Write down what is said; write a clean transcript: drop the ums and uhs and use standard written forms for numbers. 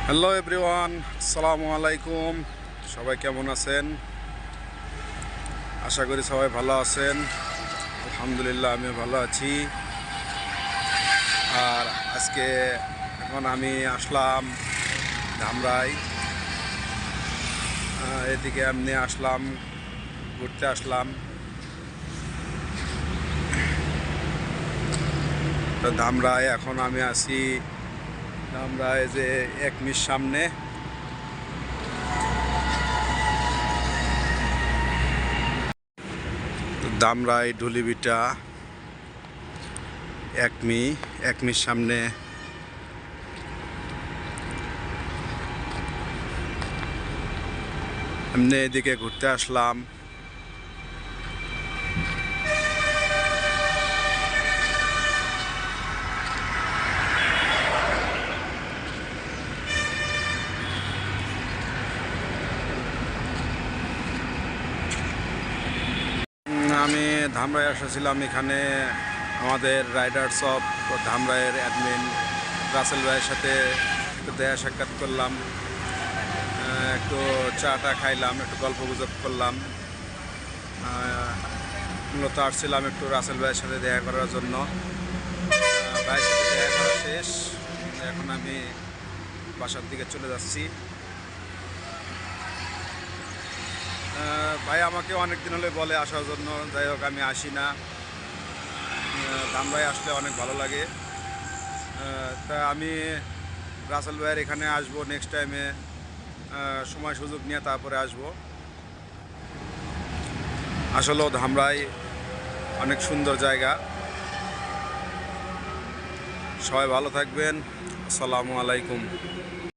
Hello everyone, আসসালামু আলাইকুম। সবাই কেমন আছেন? আশা করি সবাই ভালো আছেন। আলহামদুলিল্লাহ, আমিও ভালো আছি। আর আজকে এখন আমি আসলাম ধামরাই। এদিকে এমনি আসলাম, ঘুরতে আসলাম। তো ধামরাই এখন আমি আছি ধামরাই যে একমির সামনে। ধামরাই ঢুলিভিটা একমির সামনে। এমনি এদিকে ঘুরতে আসলাম। আমি ধামরাই এসেছিলাম। এখানে আমাদের রাইডার্স অফ ধামরাইয়ের অ্যাডমিন রাসেল ভাইয়ের সাথে একটু দেখা সাক্ষাৎ করলাম, একটু চাটা খাইলাম, একটু গল্প গুজব করলাম। মূলত আসছিলাম একটু রাসেল ভাইয়ের সাথে দেখা করার জন্য। ভাইয়ের সাথে দেখা করা শেষ, এখন আমি বাসার দিকে চলে যাচ্ছি। ভাই আমাকে অনেক দিন হলে বলে আসার জন্য, যাই হোক আমি আসি না। ধামরাই আসলে অনেক ভালো লাগে। তা আমি রাসেল ভাইয়ের এখানে আসবো নেক্সট টাইমে, সময় সুযোগ নিয়ে তারপরে আসবো। আসলেও ধামরাই অনেক সুন্দর জায়গা। সবাই ভালো থাকবেন। আসসালামু আলাইকুম।